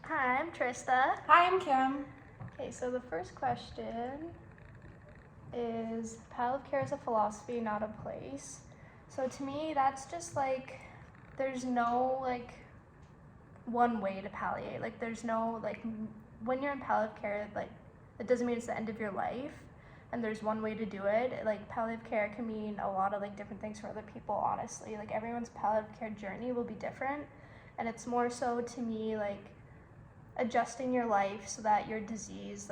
Hi, I'm Trista. Hi, I'm Kim. Okay, so the first question is palliative care is a philosophy, not a place. So to me, that's just like there's no one way to palliate. Like there's no when you're in palliative care, like it doesn't mean it's the end of your life. And there's one way to do it. Like palliative care can mean a lot of different things for other people. Honestly, like everyone's palliative care journey will be different, and it's more so to me adjusting your life so that your disease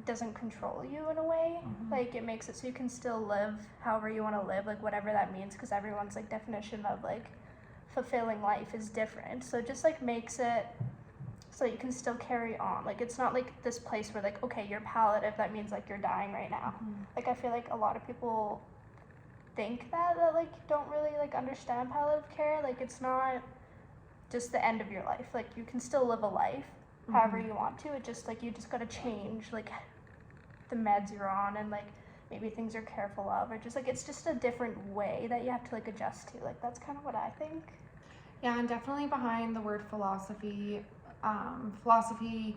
doesn't control you in a way. Like it makes it so you can still live however you want to live, like whatever that means, because everyone's definition of fulfilling life is different. So it just makes it so you can still carry on. Like it's not this place where okay, you're palliative, that means you're dying right now. Like I feel like a lot of people think that don't really understand palliative care. Like it's not just the end of your life. Like you can still live a life however you want to. It just you just gotta change the meds you're on, and maybe things you're careful of, or just it's just a different way that you have to adjust to. That's kind of what I think. Yeah, and definitely behind the word philosophy. Philosophy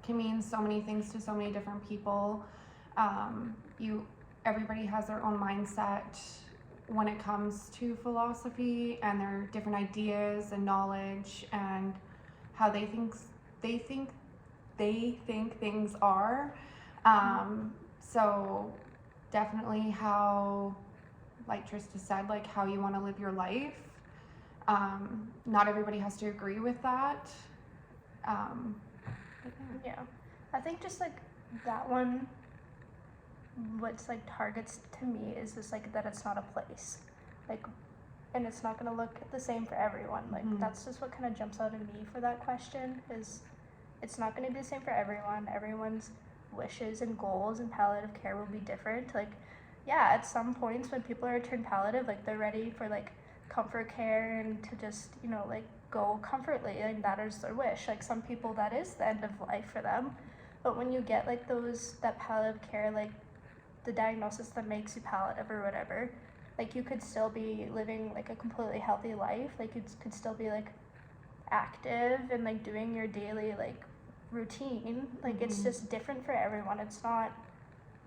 can mean so many things to so many different people. Everybody has their own mindset when it comes to philosophy, and their different ideas and knowledge and how they think things are. So definitely how, like Trista said, how you want to live your life. Not everybody has to agree with that. Yeah, I think just that one, what's targets to me is just that it's not a place, and it's not gonna look the same for everyone. That's just what kind of jumps out at me for that question, is it's not gonna be the same for everyone. Everyone's wishes and goals and palliative care will be different. Yeah, at some points when people are turned palliative, they're ready for comfort care and to just go comfortably, and that is their wish. Some people, that is the end of life for them. But when you get that palliative care, the diagnosis that makes you palliative or whatever, you could still be living a completely healthy life. You could still be active and doing your daily routine. It's just different for everyone. It's not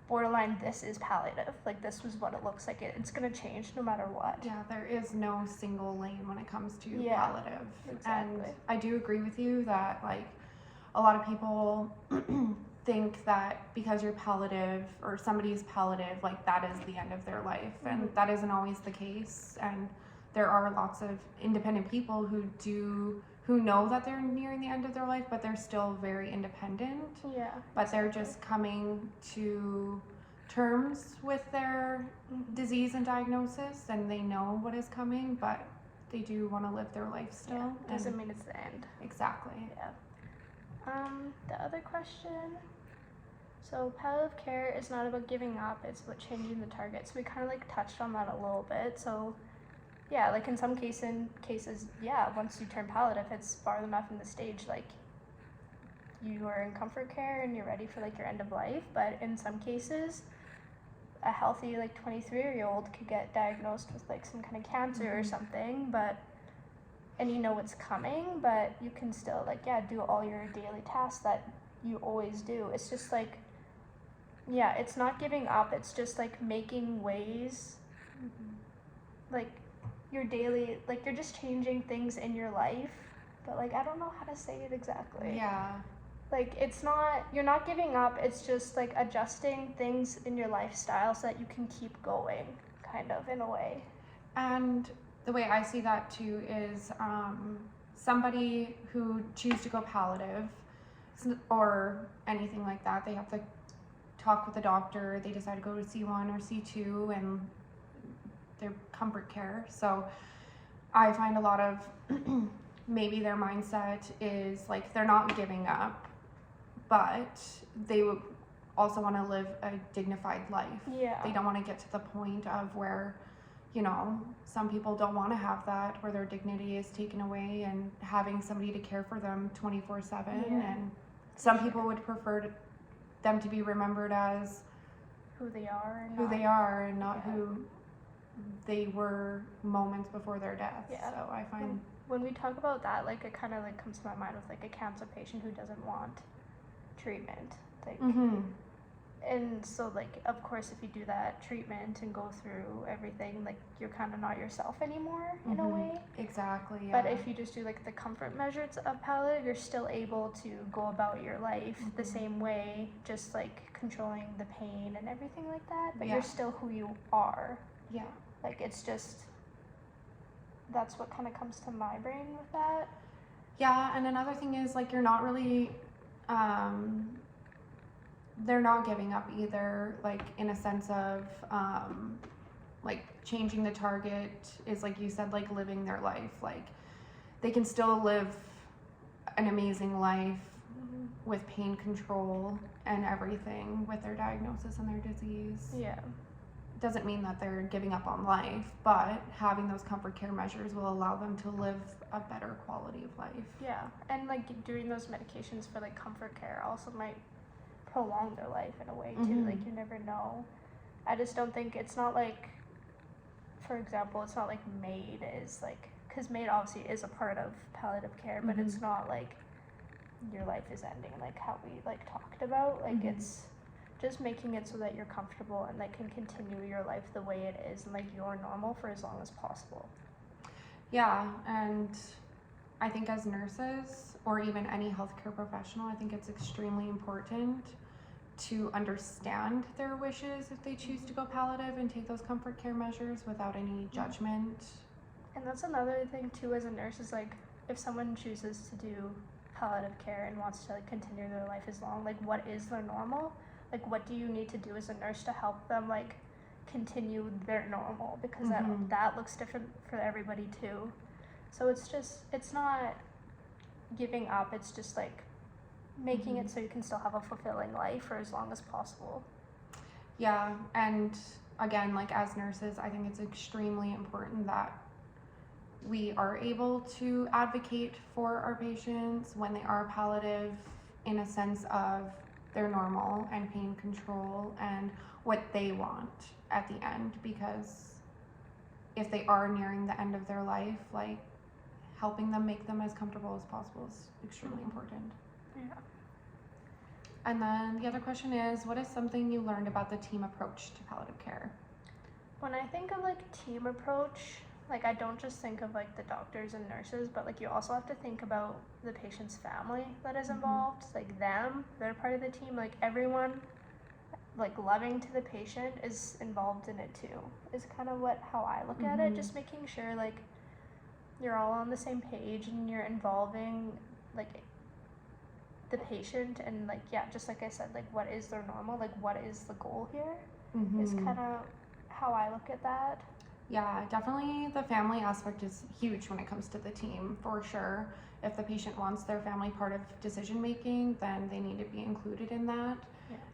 borderline this is palliative, this was what it looks like. It's gonna change no matter what. Yeah, there is no single lane when it comes to palliative. Exactly. And I do agree with you that a lot of people think that because you're palliative or somebody's palliative, that is the end of their life. And that isn't always the case. And there are lots of independent people who know that they're nearing the end of their life, but they're still very independent. Yeah. But they're just coming to terms with their disease and diagnosis, and they know what is coming, but they do want to live their life still. Yeah, doesn't mean it's the end. Exactly. Yeah. The other question. So palliative care is not about giving up, it's about changing the target. So we kind of touched on that a little bit. So yeah, in some cases, yeah, once you turn palliative, it's far enough in the stage, you are in comfort care and you're ready for your end of life. But in some cases, a healthy 23-year-old could get diagnosed with some kind of cancer or something, and you know it's coming, but you can still do all your daily tasks that you always do. It's just yeah, it's not giving up, it's just making ways, your daily, you're just changing things in your life, but I don't know how to say it exactly. Yeah. It's not, you're not giving up, it's just adjusting things in your lifestyle so that you can keep going, kind of, in a way. And the way I see that too is somebody who chooses to go palliative or anything like that, they have to talk with the doctor, they decide to go to C1 or C2 and their comfort care. So I find a lot of maybe their mindset is they're not giving up, but they would also want to live a dignified life. Yeah. They don't want to get to the point of where, some people don't want to have that, where their dignity is taken away and having somebody to care for them 24/7. Yeah. And some people would prefer them to be remembered as who they are and not who they were moments before their death. Yeah. So I find when we talk about that, like it kind of like comes to my mind with like a cancer patient who doesn't want treatment, like, and so like of course if you do that treatment and go through everything, like you're kind of not yourself anymore in a way. Exactly. Yeah. But if you just do like the comfort measures of palliative, you're still able to go about your life the same way, just like controlling the pain and everything like that. But you're still who you are. Yeah. Like it's just, that's what kind of comes to my brain with that. Yeah, and another thing is like you're not really they're not giving up either, like in a sense of like changing the target is, like you said, like living their life. Like they can still live an amazing life with pain control and everything with their diagnosis and their disease. Yeah. Doesn't mean that they're giving up on life, but having those comfort care measures will allow them to live a better quality of life. Yeah, and like doing those medications for like comfort care also might prolong their life in a way too. Like you never know. I just don't think it's not like, for example, it's not like MAID is like, because MAID obviously is a part of palliative care, but it's not like your life is ending like how we like talked about. Like it's just making it so that you're comfortable and like can continue your life the way it is and like you're normal for as long as possible. Yeah, and I think as nurses or even any healthcare professional, I think it's extremely important to understand their wishes if they choose to go palliative and take those comfort care measures without any judgment. And that's another thing too as a nurse is like if someone chooses to do palliative care and wants to like continue their life as long, like what is their normal? Like what do you need to do as a nurse to help them like continue their normal, because that looks different for everybody too. So it's just, it's not giving up, it's just like making it so you can still have a fulfilling life for as long as possible. Yeah, and again, like as nurses, I think it's extremely important that we are able to advocate for our patients when they are palliative in a sense of their normal and pain control and what they want at the end, because if they are nearing the end of their life, like helping them make them as comfortable as possible is extremely important. Yeah. And then the other question is, what is something you learned about the team approach to palliative care? When I think of like team approach, like I don't just think of like the doctors and nurses, but like you also have to think about the patient's family that is involved, like them, they're part of the team, like everyone like loving to the patient is involved in it too, is kind of how I look at it, just making sure like you're all on the same page and you're involving like the patient and like, yeah, just like I said, like what is their normal, like what is the goal here, is kind of how I look at that. Yeah, definitely the family aspect is huge when it comes to the team, for sure. If the patient wants their family part of decision making, then they need to be included in that,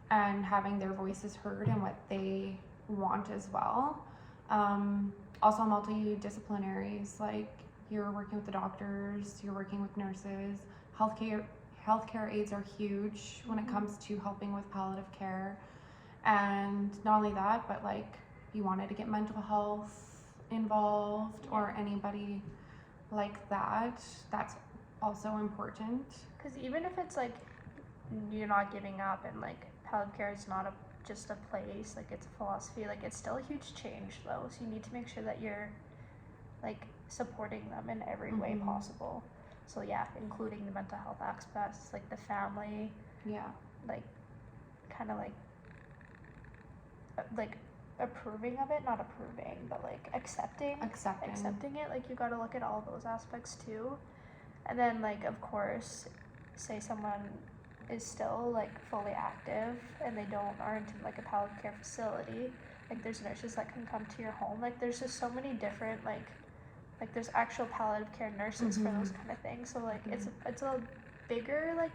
and having their voices heard and what they want as well. Also multidisciplinaries, like you're working with the doctors, you're working with nurses. Healthcare aides are huge when it comes to helping with palliative care. And not only that, but like you wanted to get mental health involved or anybody like that, that's also important. Because even if it's like you're not giving up and like palliative care is not just a place, like it's a philosophy, like it's still a huge change though, so you need to make sure that you're like supporting them in every way possible. So yeah, including the mental health aspects, like the family, like kind of like approving of it, not approving, but like accepting it. Like you got to look at all those aspects too. And then like of course, say someone is still like fully active and they aren't in like a palliative care facility, like there's nurses that can come to your home. Like there's just so many different like there's actual palliative care nurses for those kind of things. So like it's a bigger like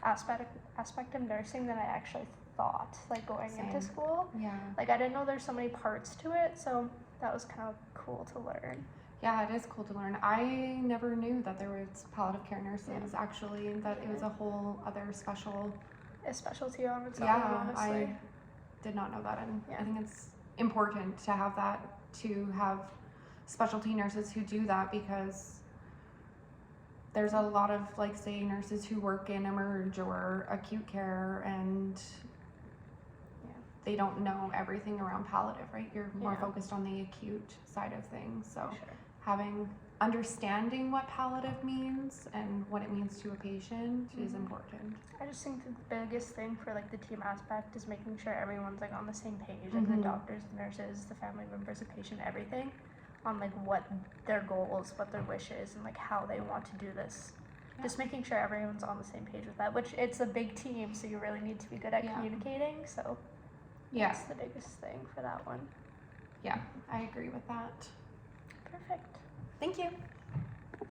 aspect of nursing than I actually thought, like going into school. Like I didn't know there's so many parts to it, so that was kind of cool to learn. Yeah, it is cool to learn. I never knew that there was palliative care nurses actually, and that it was a whole other specialty on its own, honestly. I did not know that, and I think it's important to have that, to have specialty nurses who do that, because there's a lot of, like, say, nurses who work in emerge or acute care, and Yeah. they don't know everything around palliative, right? You're more Yeah. focused on the acute side of things. So For sure. understanding what palliative means and what it means to a patient is Mhm. important. I just think the biggest thing for like the team aspect is making sure everyone's like on the same page, like the Mhm. doctors, the nurses, the family members, the patient, everything, on like what their goals, what their wishes, and like how they want to do this. Yeah. Just making sure everyone's on the same page with that, which it's a big team, so you really need to be good at Yeah. communicating. So Yeah, that's the biggest thing for that one. yeah, I agree with that. Perfect. Thank you.